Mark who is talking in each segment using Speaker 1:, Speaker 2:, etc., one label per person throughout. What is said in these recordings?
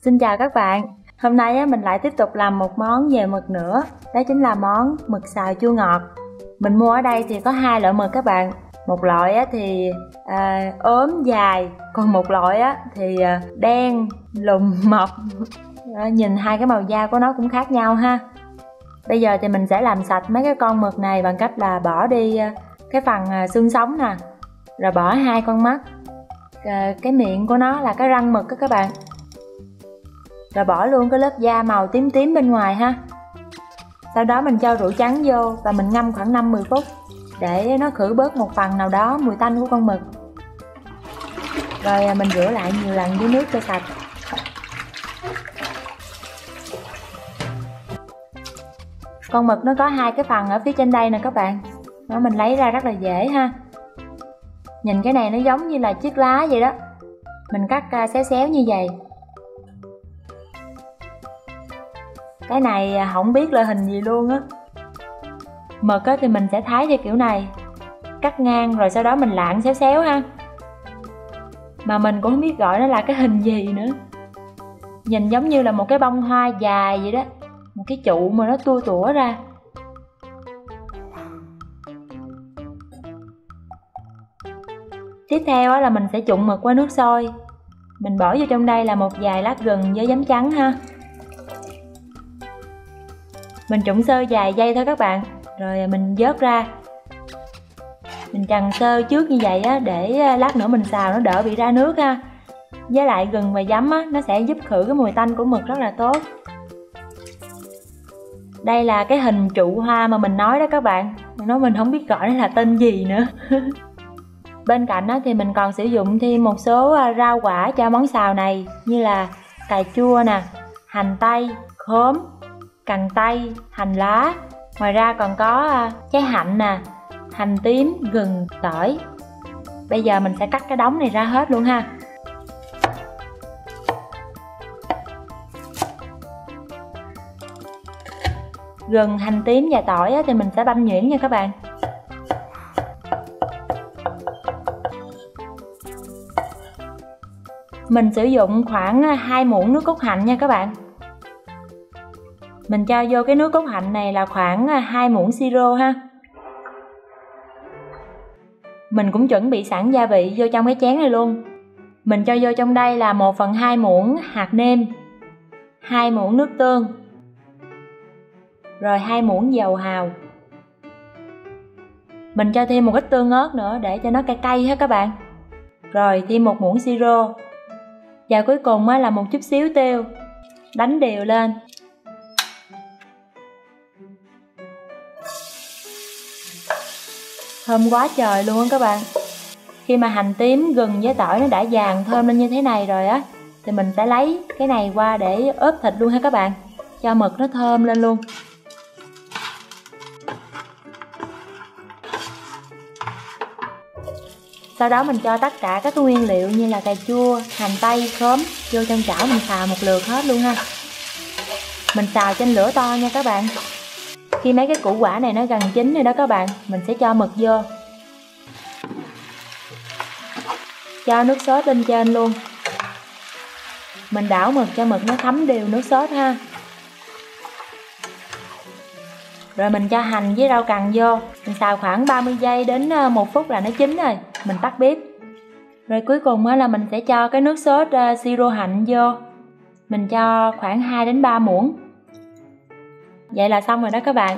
Speaker 1: Xin chào các bạn. Hôm nay mình lại tiếp tục làm một món về mực nữa. Đó chính là món mực xào chua ngọt. Mình mua ở đây thì có hai loại mực các bạn. Một loại thì ốm dài, còn một loại thì đen lùn mập. Nhìn hai cái màu da của nó cũng khác nhau ha. Bây giờ thì mình sẽ làm sạch mấy cái con mực này bằng cách là bỏ đi cái phần xương sống nè, rồi bỏ hai con mắt, cái miệng của nó là cái răng mực đó các bạn, rồi bỏ luôn cái lớp da màu tím tím bên ngoài ha. Sau đó mình cho rượu trắng vô và mình ngâm khoảng 5-10 phút để nó khử bớt một phần nào đó mùi tanh của con mực. Rồi mình rửa lại nhiều lần với nước cho sạch. Con mực nó có hai cái phần ở phía trên đây nè các bạn. Nó mình lấy ra rất là dễ ha. Nhìn cái này nó giống như là chiếc lá vậy đó. Mình cắt xéo xéo như vậy. Cái này không biết là hình gì luôn á. Mực thì mình sẽ thái theo kiểu này, cắt ngang rồi sau đó mình lạng xéo xéo ha. Mà mình cũng không biết gọi nó là cái hình gì nữa. Nhìn giống như là một cái bông hoa dài vậy đó, một cái trụ mà nó tua tủa ra. Tiếp theo là mình sẽ trụng mực qua nước sôi. Mình bỏ vô trong đây là một vài lát gừng với giấm trắng ha. Mình trụng sơ vài giây thôi các bạn, rồi mình vớt ra. Mình trần sơ trước như vậy để lát nữa mình xào nó đỡ bị ra nước ha. Với lại gừng và giấm nó sẽ giúp khử cái mùi tanh của mực rất là tốt. Đây là cái hình trụ hoa mà mình nói đó các bạn. Mình không biết gọi nó là tên gì nữa. Bên cạnh thì mình còn sử dụng thêm một số rau quả cho món xào này, như là cà chua nè, hành tây, khóm, cần tây, hành lá. Ngoài ra còn có trái hạnh nè, hành tím, gừng, tỏi. Bây giờ mình sẽ cắt cái đống này ra hết luôn ha. Gừng, hành tím và tỏi thì mình sẽ băm nhuyễn nha các bạn. Mình sử dụng khoảng 2 muỗng nước cốt hạnh nha các bạn. Mình cho vô cái nước cốt hạnh này là khoảng 2 muỗng siro ha. Mình cũng chuẩn bị sẵn gia vị vô trong cái chén này luôn. Mình cho vô trong đây là 1/2 muỗng hạt nêm, 2 muỗng nước tương, rồi 2 muỗng dầu hào. Mình cho thêm một ít tương ớt nữa để cho nó cay cay ha các bạn. Rồi thêm 1 muỗng siro. Và cuối cùng là một chút xíu tiêu. Đánh đều lên. Thơm quá trời luôn á các bạn. Khi mà hành tím, gừng với tỏi nó đã vàng thơm lên như thế này rồi thì mình sẽ lấy cái này qua để ướp thịt luôn ha các bạn, cho mực nó thơm lên luôn. Sau đó mình cho tất cả các nguyên liệu như là cà chua, hành tây, khóm vô trong chảo mình xào một lượt hết luôn ha. Mình xào trên lửa to nha các bạn. Khi mấy cái củ quả này nó gần chín rồi đó các bạn, mình sẽ cho mực vô. Cho nước sốt lên trên luôn. Mình đảo mực cho mực nó thấm đều nước sốt ha. Rồi mình cho hành với rau cần vô. Mình xào khoảng 30 giây đến 1 phút là nó chín rồi. Mình tắt bếp. Rồi cuối cùng là mình sẽ cho cái nước sốt siro hạnh vô. Mình cho khoảng 2 đến 3 muỗng. Vậy là xong rồi đó các bạn.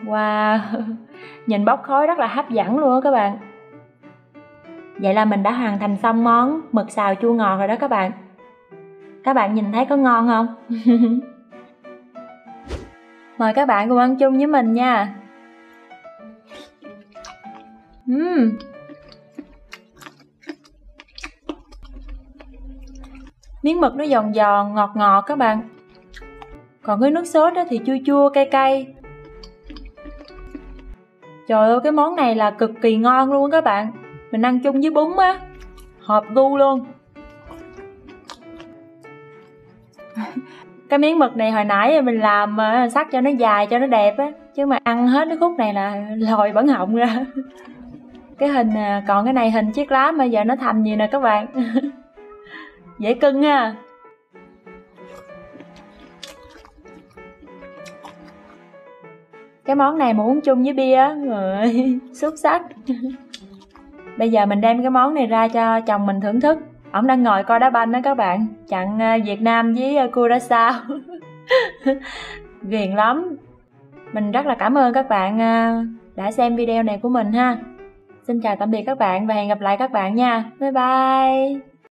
Speaker 1: Wow, nhìn bốc khói rất là hấp dẫn luôn á các bạn. Vậy là mình đã hoàn thành xong món mực xào chua ngọt rồi đó các bạn. Các bạn nhìn thấy có ngon không? Mời các bạn cùng ăn chung với mình nha. Miếng mực nó giòn giòn, ngọt ngọt các bạn. Còn cái nước sốt thì chua chua, cay cay. Trời ơi, cái món này là cực kỳ ngon luôn các bạn. Mình ăn chung với bún hợp gu luôn. Cái miếng mực này hồi nãy mình làm sắc cho nó dài cho nó đẹp chứ mà ăn hết cái khúc này là lòi bẩn họng ra. Cái hình còn cái này hình chiếc lá mà giờ nó thành gì nè các bạn. Dễ cưng ha. Cái món này mà uống chung với bia rồi xuất sắc. Bây giờ mình đem cái món này ra cho chồng mình thưởng thức. Ổng đang ngồi coi đá banh đó các bạn, chặn Việt Nam với Curaçao. Ghiền lắm. Mình rất là cảm ơn các bạn đã xem video này của mình ha. Xin chào tạm biệt các bạn và hẹn gặp lại các bạn nha. Bye bye.